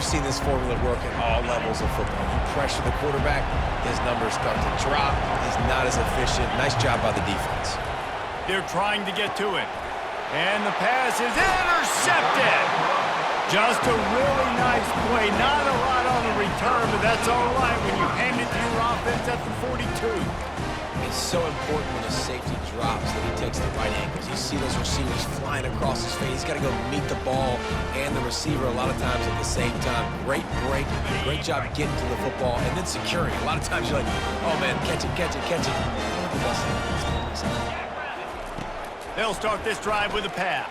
we've seen this formula work at all levels of football. You pressure the quarterback, his numbers start to drop. He's not as efficient. Nice job by the defense. They're trying to get to it. And the pass is intercepted. Just a really nice play. Not a lot on the return, but that's all right when you hand it to your offense at the 42. It's so important when a safety drops that he takes the right angles. You see those receivers flying across his face. He's got to go meet the ball and the receiver a lot of times at the same time. Great break. Great job getting to the football and then securing. A lot of times you're like, oh, man, catch it, catch it, catch it. They'll start this drive with a pass.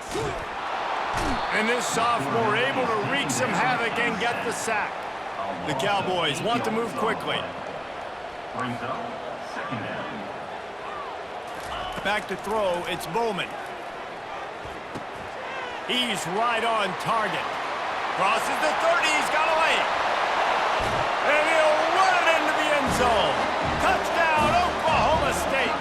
And this sophomore able to wreak some havoc and get the sack. The Cowboys want to move quickly. Brings up second down. Back to throw, it's Bowman. He's right on target. Crosses the 30, he's got away. And he'll run it into the end zone. Touchdown, Oklahoma State.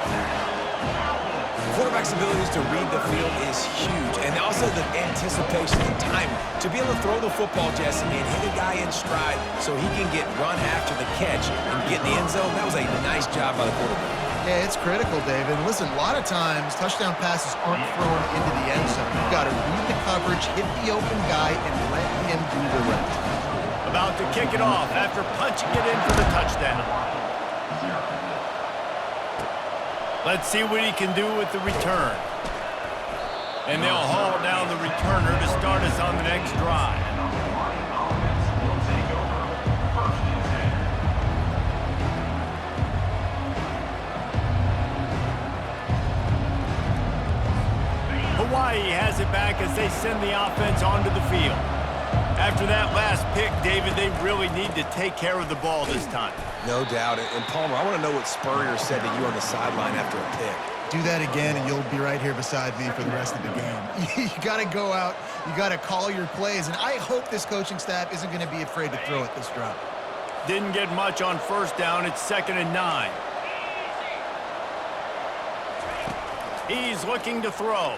Quarterback's abilities to read the field is huge, and also the anticipation and time to be able to throw the football, Jesse, and hit a guy in stride so he can get run after the catch and get in the end zone. That was a nice job by the quarterback. Yeah, it's critical, David. Listen, a lot of times touchdown passes aren't thrown into the end zone. You've got to read the coverage, hit the open guy, and let him do the rest. About to kick it off after punching it in for the touchdown. Let's see what he can do with the return. And they'll haul down the returner to start us on the next drive. Hawaii has it back as they send the offense onto the field. After that last pick, David, they really need to take care of the ball this time. No doubt. And Palmer, I want to know what Spurrier said to you on the sideline after a pick. Do that again, and you'll be right here beside me for the rest of the game. You got to go out. You got to call your plays. And I hope this coaching staff isn't going to be afraid to throw it this drive. Didn't get much on first down. It's 2nd and 9. He's looking to throw.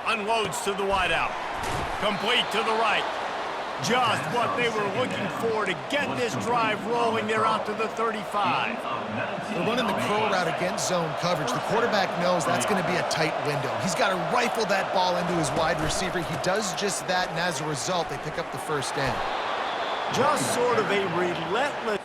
Unloads to the wideout. Complete to the right. Just what they were looking for to get this drive rolling. They're out to the 35. They're running the curl route against zone coverage. The quarterback knows that's going to be a tight window. He's got to rifle that ball into his wide receiver. He does just that, and as a result, they pick up the first down. Just sort of a relentless...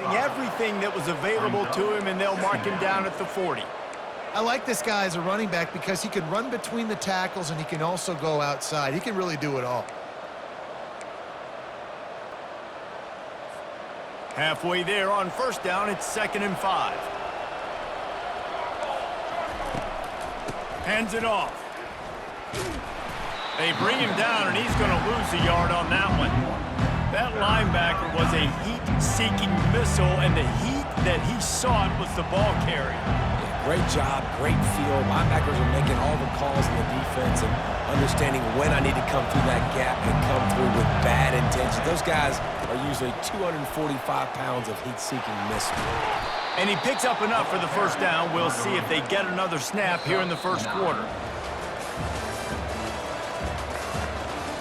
everything that was available to him, and they'll mark him down at the 40. I like this guy as a running back because he can run between the tackles and he can also go outside. He can really do it all. Halfway there on first down, it's 2nd and 5. Hands it off. They bring him down, and he's going to lose a yard on that one. That linebacker was a heat-seeking missile, and the heat that he sought was the ball carrier. Great job, great feel. Linebackers are making all the calls in the defense and understanding when I need to come through that gap and come through with bad intention. Those guys are usually 245 pounds of heat-seeking missile. And he picks up enough for the first down. We'll see if they get another snap here in the first quarter.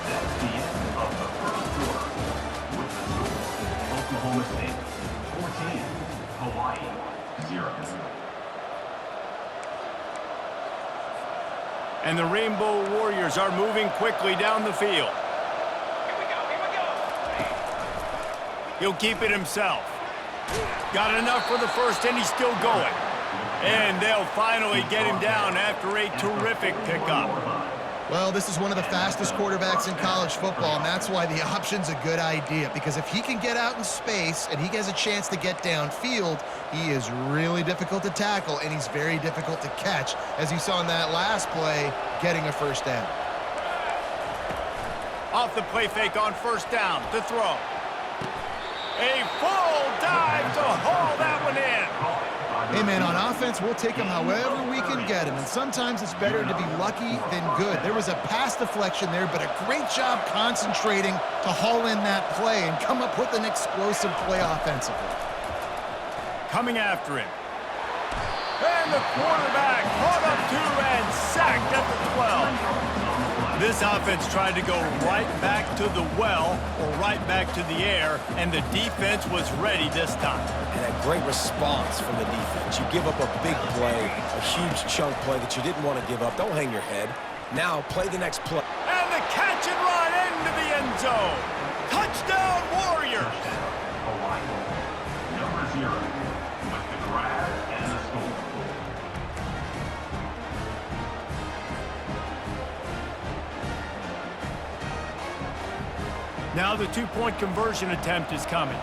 That's the end of the first quarter. With the score, Oklahoma State 14, Hawaii 0. And the Rainbow Warriors are moving quickly down the field. He'll keep it himself. Got enough for the first, and he's still going. And they'll finally get him down after a terrific pickup. Well, this is one of the fastest quarterbacks in college football, and that's why the option's a good idea, because if he can get out in space and he has a chance to get downfield, he is really difficult to tackle, and he's very difficult to catch, as you saw in that last play, getting a first down. Off the play fake on first down to throw. A full dive to haul that one in. Hey, man, on offense, we'll take him however we can get him, and sometimes it's better to be lucky than good. There was a pass deflection there, but a great job concentrating to haul in that play and come up with an explosive play offensively. Coming after him. And the quarterback caught up to and sacked at the 12. This offense tried to go right back to the well or right back to the air, and the defense was ready this time. And a great response from the defense. You give up a big play, a huge chunk play that you didn't want to give up. Don't hang your head. Now play the next play. And the catch and run into the end zone. Touchdown, Warriors! Hawaii. Number 0 with the grab and the score. Now the two-point conversion attempt is coming.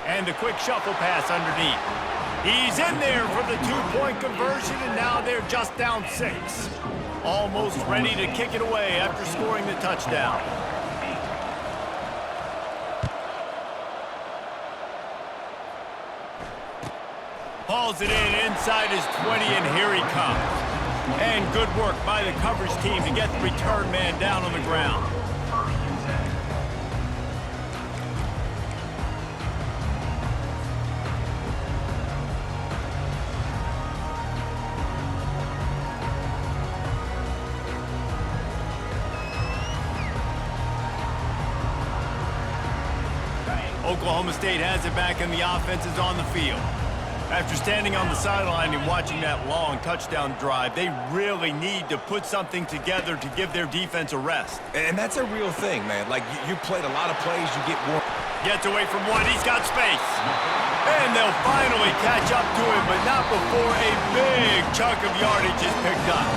And the quick shuffle pass underneath. He's in there for the two-point conversion, and now they're just down 6. Almost ready to kick it away after scoring the touchdown. Hauls it in inside his 20, and here he comes. And good work by the coverage team to get the return man down on the ground. Oklahoma State has it back, and the offense is on the field. After standing on the sideline and watching that long touchdown drive, they really need to put something together to give their defense a rest. And that's a real thing, man. Like, you played a lot of plays, you get one. Gets away from one, he's got space. And they'll finally catch up to him, but not before a big chunk of yardage is picked up.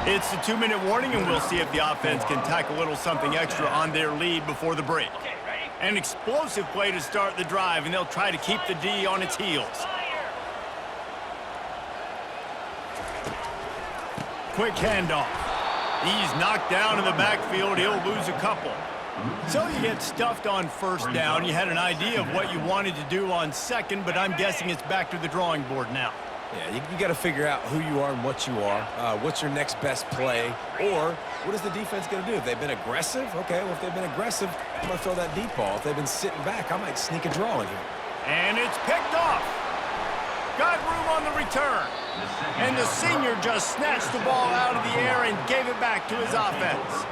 It's the 2-minute warning, and we'll see if the offense can tack a little something extra on their lead before the break. An explosive play to start the drive, and they'll try to keep the D on its heels. Quick handoff. He's knocked down in the backfield. He'll lose a couple. So you get stuffed on first down. You had an idea of what you wanted to do on second, but I'm guessing it's back to the drawing board now. Yeah, you got to figure out who you are and what you are. What's your next best play? Or what is the defense going to do? If they've been aggressive, okay, well, if they've been aggressive, I'm going to throw that deep ball. If they've been sitting back, I might sneak a draw in here. And it's picked off. Got room on the return. And the senior just snatched the ball out of the air and gave it back to his offense.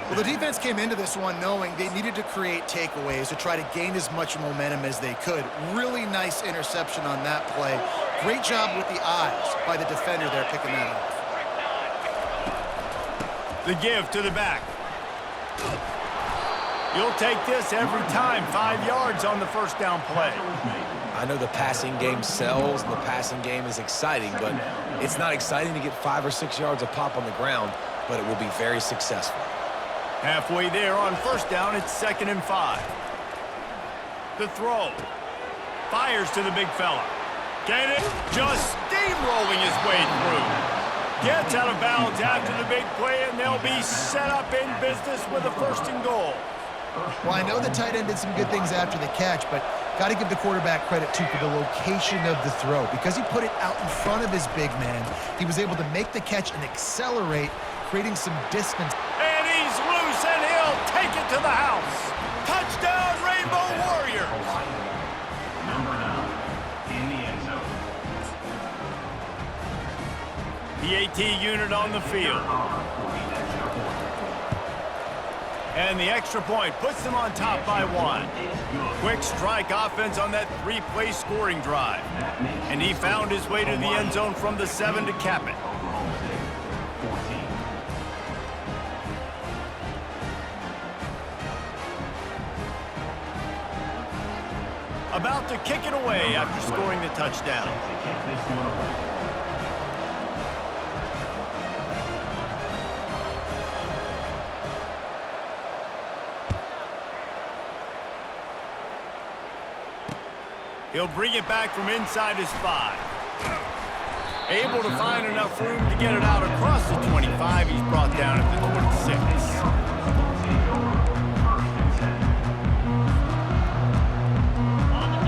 Well, the defense came into this one knowing they needed to create takeaways to try to gain as much momentum as they could. Really nice interception on that play. Great job with the eyes by the defender there picking that up. The give to the back. You'll take this every time. 5 yards on the first down play. I know the passing game sells and the passing game is exciting, but it's not exciting to get 5 or 6 yards of pop on the ground, but it will be very successful. Halfway there on first down, it's 2nd and 5. The throw. Fires to the big fella. Get it? Just steamrolling his way through. Gets out of bounds after the big play, and they'll be set up in business with a 1st and goal. Well, I know the tight end did some good things after the catch, but got to give the quarterback credit, too, for the location of the throw. Because he put it out in front of his big man, he was able to make the catch and accelerate, creating some distance. And he's loose, and he'll take it to the house. Touchdown, Rainbow Warriors. Number 9 in the end zone. The AT unit on the field. And the extra point puts them on top by 1. Quick strike offense on that 3-play scoring drive. And he found his way to the end zone from the 7 to cap it. Oklahoma State 14. About to kick it away after scoring the touchdown. To kick this one away. He'll bring it back from inside his 5. Able to find enough room to get it out across the 25. He's brought down at the 26.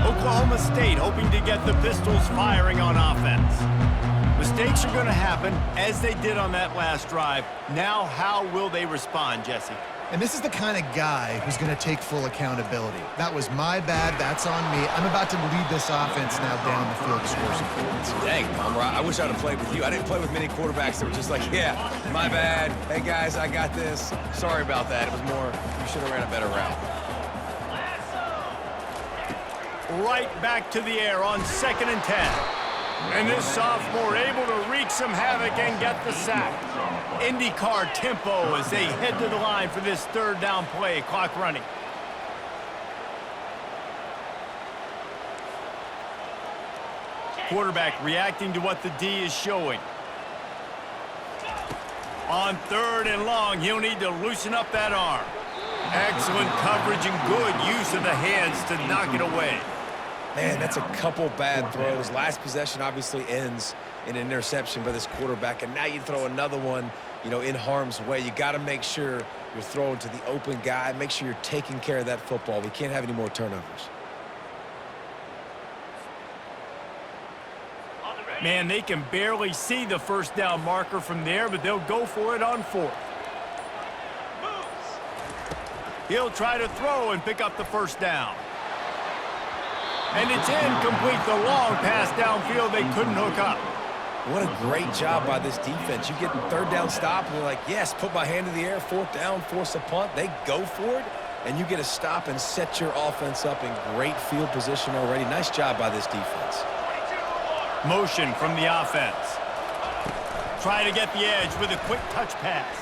Oklahoma State hoping to get the Pistols firing on offense. Mistakes are going to happen, as they did on that last drive. Now, how will they respond, Jesse? And this is the kind of guy who's going to take full accountability. That was my bad. That's on me. I'm about to lead this offense now down the field to score some points. Dang, Palmer, I wish I'd have played with you. I didn't play with many quarterbacks that were just like, yeah, my bad. Hey, guys, I got this. Sorry about that. It was more, you should have ran a better route. Right back to the air on 2nd and 10. And this sophomore able to wreak some havoc and get the sack. IndyCar tempo as they head to the line for this 3rd down play. Clock running. Quarterback reacting to what the D is showing. On 3rd and long, he'll need to loosen up that arm. Excellent coverage and good use of the hands to knock it away. Man, that's a couple bad throws. Last possession obviously ends in an interception by this quarterback, and now you throw another one, in harm's way. You got to make sure you're throwing to the open guy. Make sure you're taking care of that football. We can't have any more turnovers. Man, they can barely see the 1st down marker from there, but they'll go for it on 4th. He'll try to throw and pick up the 1st down. And it's incomplete. The long pass downfield they couldn't hook up. What a great job by this defense. You get the 3rd down stop, and you're like, yes, put my hand in the air, 4th down, force a punt. They go for it, and you get a stop and set your offense up in great field position already. Nice job by this defense. Motion from the offense. Try to get the edge with a quick touch pass.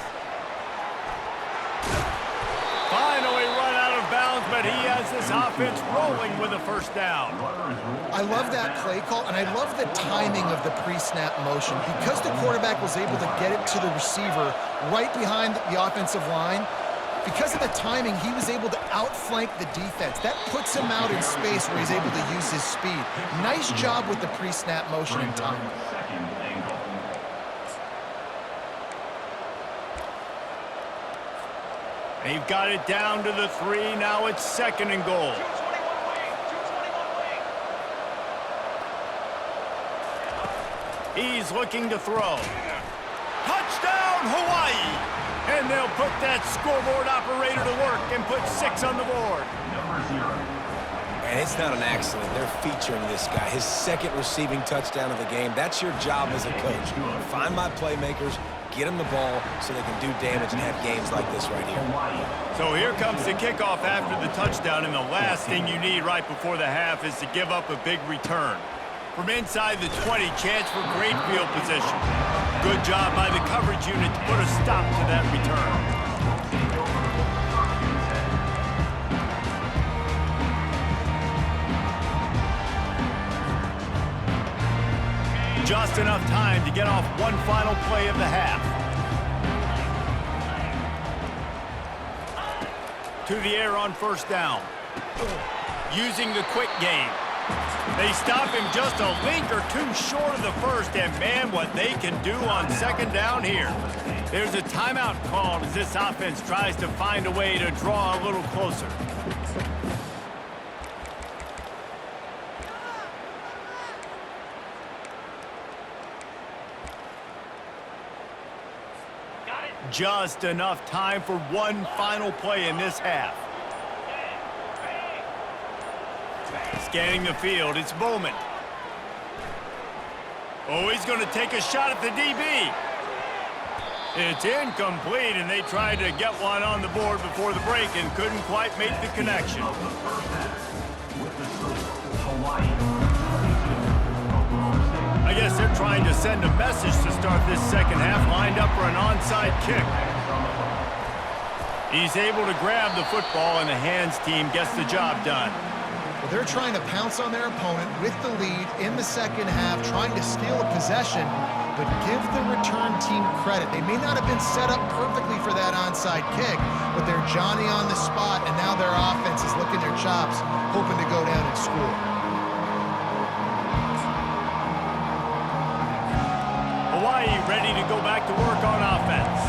Finally run out of bounds, but he has this offense rolling with a 1st down. I love that play call, and I love the timing of the pre-snap motion. Because the quarterback was able to get it to the receiver right behind the offensive line, because of the timing, he was able to outflank the defense. That puts him out in space where he's able to use his speed. Nice job with the pre-snap motion and timing. They've got it down to the 3. Now it's 2nd and goal. He's looking to throw. Touchdown, Hawaii! And they'll put that scoreboard operator to work and put 6 on the board. And it's not an accident. They're featuring this guy. His 2nd receiving touchdown of the game. That's your job as a coach. Find my playmakers, get them the ball so they can do damage and have games like this right here. So here comes the kickoff after the touchdown, and the last thing you need right before the half is to give up a big return. From inside the 20, chance for great field position. Good job by the coverage unit to put a stop to that return. Just enough time to get off one final play of the half. To the air on 1st down. Using the quick game. They stop him just a link or 2 short of the 1st, and man, what they can do on 2nd down here. There's a timeout called as this offense tries to find a way to draw a little closer. Just enough time for one final play in this half. Scanning the field, it's Bowman. Oh, he's going to take a shot at the DB. It's incomplete, and they tried to get one on the board before the break and couldn't quite make the connection. I guess they're trying to send a message to start this 2nd half, lined up for an onside kick. He's able to grab the football, and the hands team gets the job done. Well, they're trying to pounce on their opponent with the lead in the 2nd half, trying to steal a possession, but give the return team credit. They may not have been set up perfectly for that onside kick, but they're Johnny on the spot, and now their offense is licking their chops, hoping to go down and score. ready to go back to work on offense.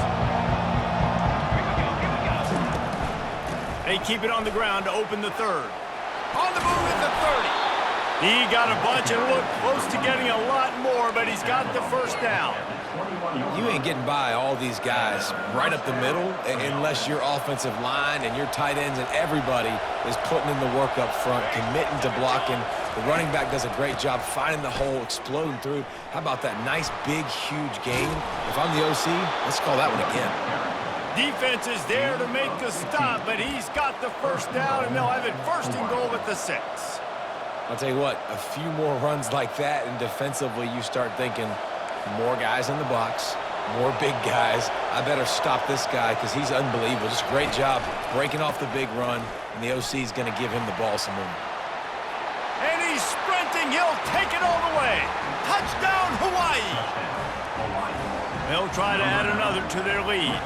They keep it on the ground to open the third. On the move at the 30. He got a bunch and looked close to getting a lot more, but he's got the first down. You ain't getting by all these guys right up the middle unless your offensive line and your tight ends and everybody is putting in the work up front, committing to blocking. The running back does a great job finding the hole, exploding through. How about that nice, big, huge gain? If I'm the OC, let's call that one again. Defense is there to make the stop, but he's got the first down, and they'll have it first and goal at the 6. I'll tell you what, a few more runs like that, and defensively you start thinking more guys in the box, more big guys. I better stop this guy because he's unbelievable. Just a great job breaking off the big run, and the OC is going to give him the ball some more. And he's sprinting. He'll take it all the way. Touchdown, Hawaii. They'll try to add another to their lead.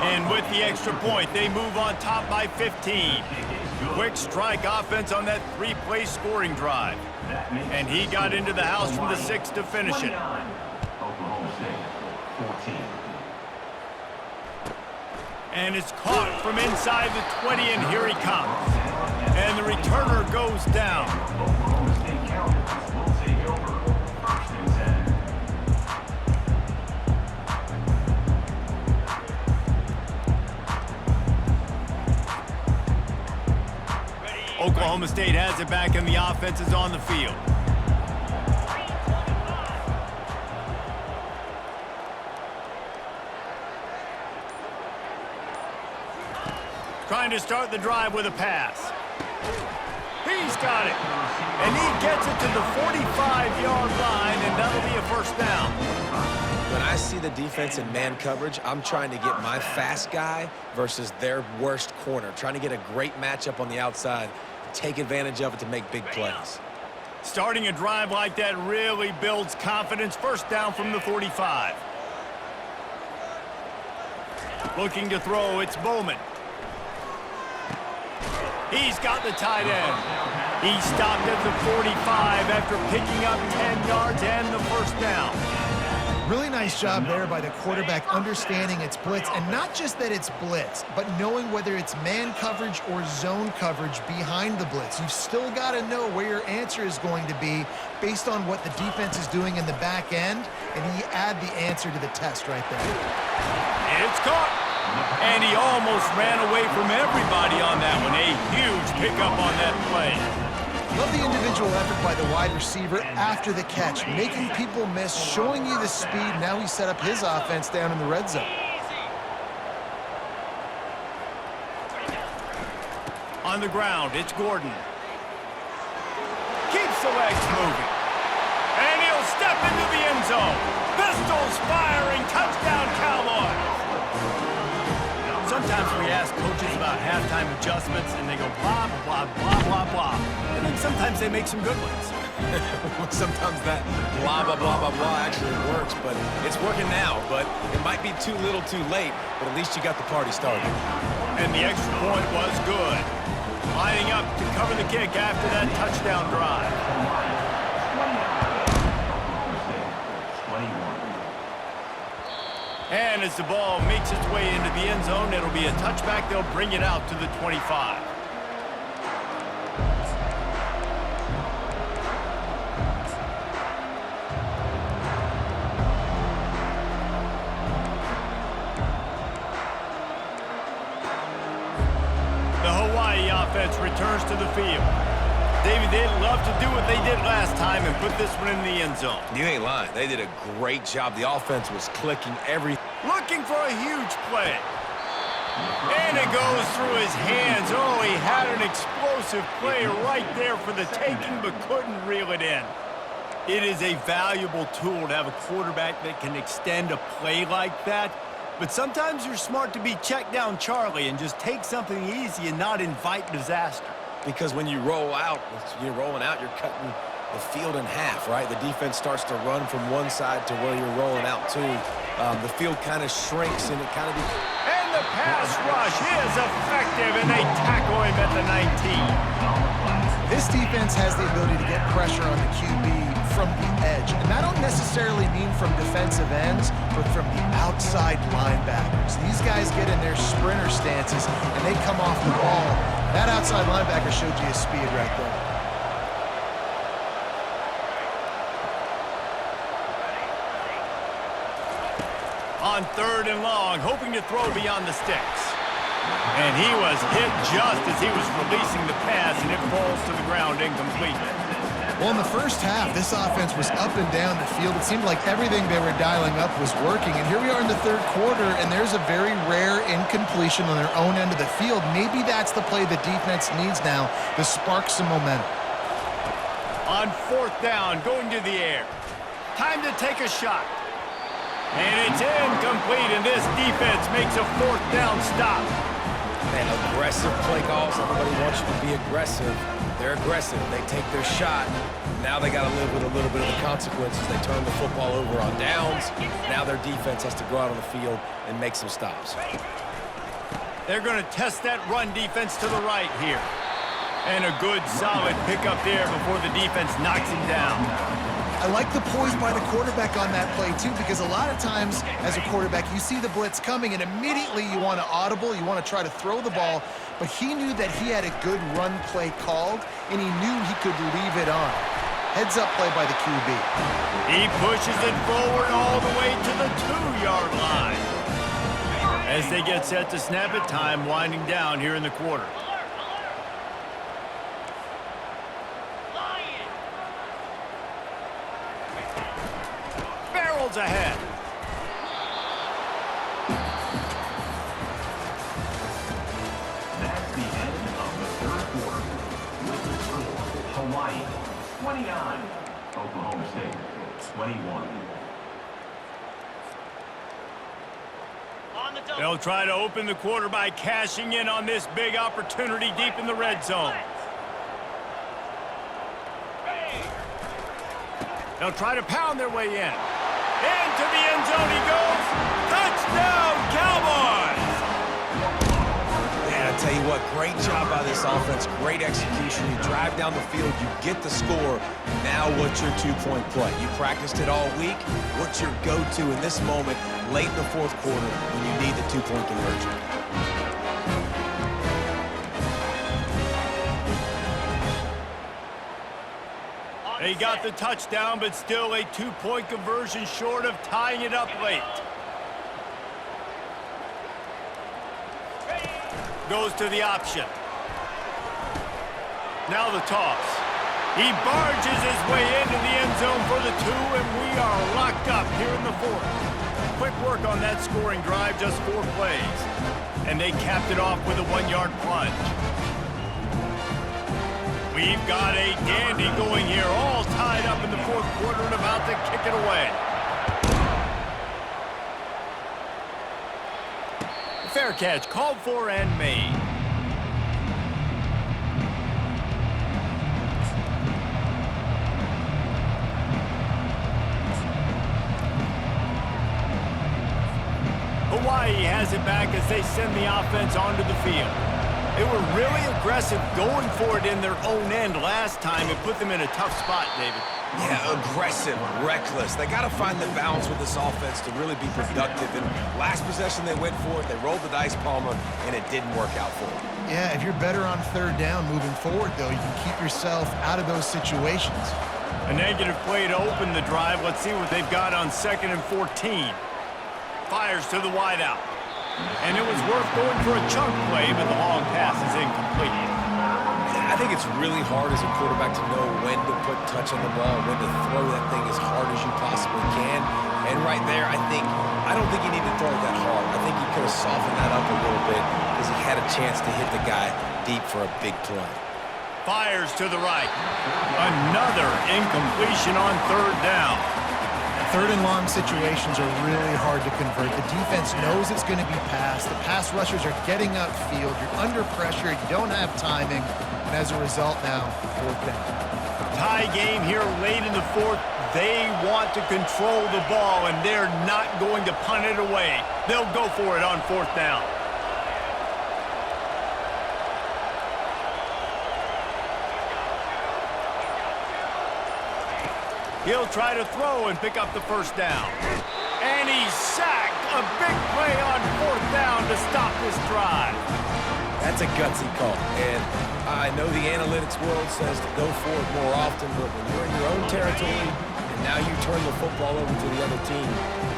And with the extra point, they move on top by 15. Quick strike offense on that 3-play scoring drive. And he got into the house from the 6 to finish it. Oklahoma State, 14. And it's caught from inside the 20, and here he comes. And the returner goes down. Oklahoma State Cowboys will take over. First and 10. Oklahoma State has it back, and the offense is on the field. Trying to start the drive with a pass. He's got it. And he gets it to the 45-yard line, and that'll be a first down. When I see the defense in man coverage, I'm trying to get my fast guy versus their worst corner, trying to get a great matchup on the outside, take advantage of it to make big plays. Starting a drive like that really builds confidence. First down from the 45. Looking to throw, it's Bowman. He's got the tight end. He stopped at the 45 after picking up 10 yards and the first down. Really nice job there by the quarterback understanding it's blitz, and not just that it's blitz, but knowing whether it's man coverage or zone coverage behind the blitz. You've still got to know where your answer is going to be based on what the defense is doing in the back end, and he add the answer to the test right there. It's caught. And he almost ran away from everybody on that one. A huge pickup on that play. Love the individual effort by the wide receiver after the catch, making people miss, showing you the speed. Now he set up his offense down in the red zone. On the ground, it's Gordon. Keeps the legs moving. And he'll step into the end zone. Pistols firing, touchdown Cowboys. Sometimes we ask coaches about halftime adjustments, and they go blah, blah, blah, blah, blah. And then sometimes they make some good ones. Sometimes that blah, blah, blah, blah, blah actually works, but it's working now. But it might be too little too late, but at least you got the party started. And the extra point was good. Lining up to cover the kick after that touchdown drive. 21. And as the ball makes its way into the end zone, it'll be a touchback. They'll bring it out to the 25. The Hawaii offense returns to the field. David, they'd love to do what they did last time and put this one in the end zone. You ain't lying. They did a great job. The offense was clicking everything. Looking for a huge play. And it goes through his hands. Oh, he had an explosive play right there for the taking, but couldn't reel it in. It is a valuable tool to have a quarterback that can extend a play like that. But sometimes you're smart to be check down Charlie and just take something easy and not invite disaster. Because when you roll out, you're rolling out, you're cutting the field in half, right? The defense starts to run from one side to where you're rolling out to. The field kind of shrinks, and it kind of... And the pass rush is effective, and they tackle him at the 19. This defense has the ability to get pressure on the QB from the edge, and I don't necessarily mean from defensive ends, but from the outside linebackers. These guys get in their sprinter stances, and they come off the ball. That outside linebacker showed you his speed right there. On 3rd and long, hoping to throw beyond the sticks. And he was hit just as he was releasing the pass, and it falls to the ground incomplete. Well, in the first half, this offense was up and down the field. It seemed like everything they were dialing up was working. And here we are in the third quarter, and there's a very rare incompletion on their own end of the field. Maybe that's the play the defense needs now to spark some momentum. On 4th down, going to the air. Time to take a shot. And it's incomplete, and this defense makes a 4th down stop. Man, aggressive play calls. Everybody wants you to be aggressive. They're aggressive. They take their shot. Now they got to live with a little bit of the consequences. They turn the football over on downs. Now their defense has to go out on the field and make some stops. They're going to test that run defense to the right here. And a good, solid pickup there before the defense knocks him down. I like the poise by the quarterback on that play, too, because a lot of times as a quarterback, you see the blitz coming, and immediately you want to audible, you want to try to throw the ball, but he knew that he had a good run play called, and he knew he could leave it on. Heads-up play by the QB. He pushes it forward all the way to the 2-yard line. As they get set to snap it, time winding down here in the quarter. Ahead. That's the end of the third quarter. With the score, Hawaii 29, Oklahoma State 21. They'll try to open the quarter by cashing in on this big opportunity deep in the red zone. They'll try to pound their way in. Into the end zone he goes. Touchdown, Cowboys! Man, I tell you what, great job by this offense. Great execution. You drive down the field, you get the score. Now what's your two-point play? You practiced it all week. What's your go-to in this moment late in the fourth quarter when you need the two-point conversion? They got the touchdown, but still a two-point conversion short of tying it up late. Goes to the option. Now the toss. He barges his way into the end zone for the 2, and we are locked up here in the 4th. Quick work on that scoring drive, just 4 plays. And they capped it off with a 1-yard plunge. We've got a dandy going here, all tied up in the 4th quarter and about to kick it away. Fair catch, called for and made. Hawaii has it back as they send the offense onto the field. They were really aggressive going for it in their own end last time. It put them in a tough spot, David. Yeah, aggressive, reckless. They got to find the balance with this offense to really be productive. And last possession they went for it. They rolled the dice, Palmer, and it didn't work out for them. Yeah, if you're better on 3rd down moving forward, though, you can keep yourself out of those situations. A negative play to open the drive. Let's see what they've got on 2nd and 14. Fires to the wideout. And it was worth going for a chunk play, but the long pass is incomplete. I think it's really hard as a quarterback to know when to put touch on the ball, when to throw that thing as hard as you possibly can. And right there, I don't think he needed to throw it that hard. I think he could have softened that up a little bit because he had a chance to hit the guy deep for a big play. Fires to the right. Another incompletion on 3rd down. 3rd and long situations are really hard to convert. The defense knows it's going to be passed. The pass rushers are getting upfield. You're under pressure. You don't have timing. And as a result now, 4th down. Tie game here late in the 4th. They want to control the ball, and they're not going to punt it away. They'll go for it on 4th down. He'll try to throw and pick up the first down. And he's sacked. A big play on fourth down to stop this drive. That's a gutsy call. And I know the analytics world says to go for it more often, but when you're in your own territory and now you turn the football over to the other team,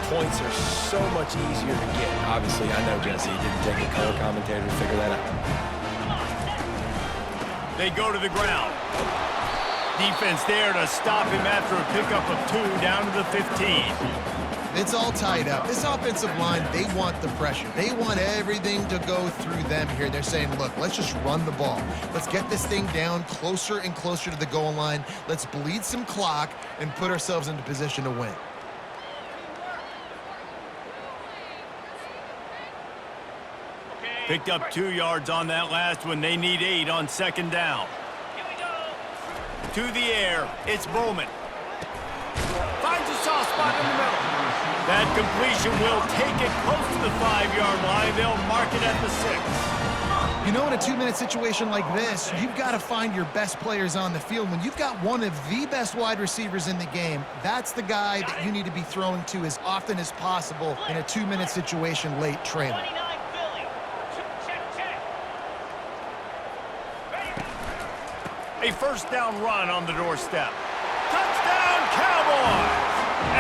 points are so much easier to get. Obviously, I know, Jesse, it didn't take a color commentator to figure that out. They go to the ground. Defense there to stop him after a pickup of 2 down to the 15. It's all tied up. This offensive line, they want the pressure. They want everything to go through them here. They're saying, look, let's just run the ball. Let's get this thing down closer and closer to the goal line. Let's bleed some clock and put ourselves into position to win. Picked up 2 yards on that last one. They need 8 on second down. To the air, it's Bowman. Finds a soft spot in the middle. That completion will take it close to the 5-yard line. They'll mark it at the 6. You know, in a 2-minute situation like this, you've got to find your best players on the field. When you've got one of the best wide receivers in the game, that's the guy that you need to be throwing to as often as possible in a 2-minute situation late trailing. A first down run on the doorstep. Touchdown, Cowboys!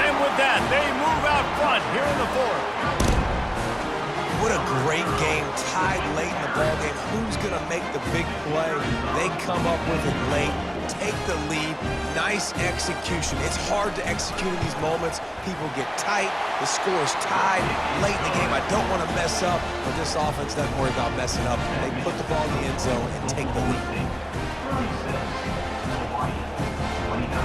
And with that, they move out front here in the 4th. What a great game, tied late in the ball game. Who's going to make the big play? They come up with it late, take the lead. Nice execution. It's hard to execute in these moments. People get tight. The score is tied late in the game. I don't want to mess up, but this offense doesn't worry about messing up. They put the ball in the end zone and take the lead. 36, Hawaii, 29.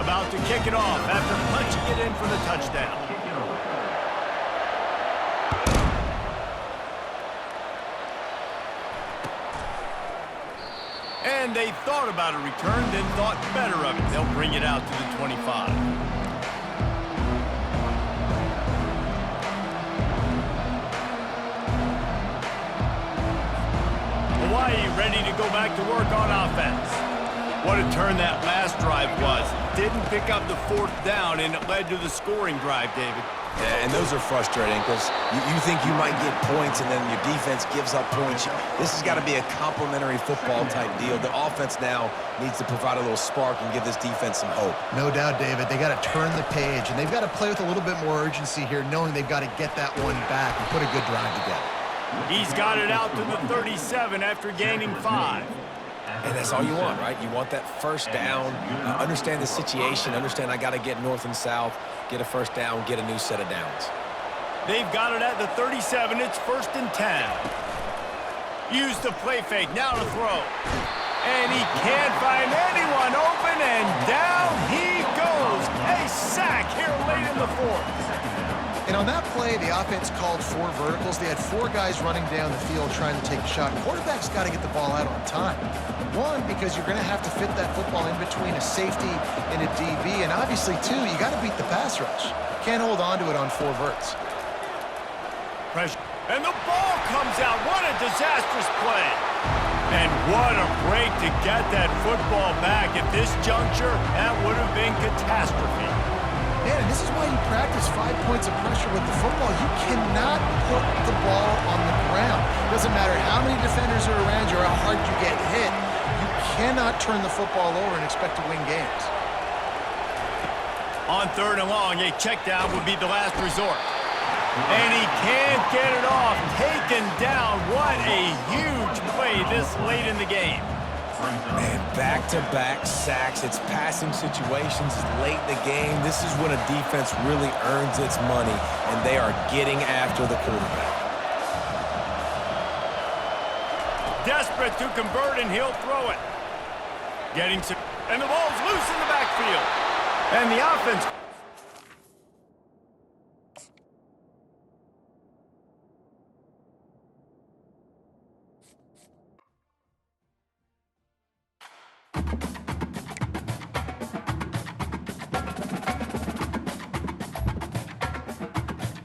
About to kick it off after punching it in for the touchdown. And they thought about a return, then thought better of it. They'll bring it out to the 25. Hawaii ready to go back to work on offense. What a turn that last drive was. Didn't pick up the 4th down, and it led to the scoring drive, David. Yeah, and those are frustrating because you think you might get points and then your defense gives up points. This has got to be a complementary football type deal. The offense now needs to provide a little spark and give this defense some hope. No doubt, David. They got to turn the page, and they've got to play with a little bit more urgency here, knowing they've got to get that one back and put a good drive together. He's got it out to the 37 after gaining 5. And that's all you want, right? You want that first down, understand the situation, understand I got to get north and south, get a first down, get a new set of downs. They've got it at the 37. It's 1st and 10. Use the play fake. Now to throw. And he can't find anyone open, and down he goes. A sack here late in the 4th. And on that play, the offense called 4 verticals. They had 4 guys running down the field trying to take a shot. Quarterback's got to get the ball out on time. 1, because you're going to have to fit that football in between a safety and a DB. And obviously, 2, you got to beat the pass rush. Can't hold on to it on 4 verts. Pressure. And the ball comes out. What a disastrous play. And what a break to get that football back at this juncture. That would have been catastrophe. Man, and this is why you practice 5 points of pressure with the football. You cannot put the ball on the ground. Doesn't matter how many defenders are around you or how hard you get hit. You cannot turn the football over and expect to win games. On 3rd and long, a check down would be the last resort. And he can't get it off. Taken down. What a huge play this late in the game. Man, back-to-back sacks. It's passing situations. It's late in the game. This is when a defense really earns its money, and they are getting after the quarterback. Desperate to convert, and he'll throw it. And the ball's loose in the backfield. And the offense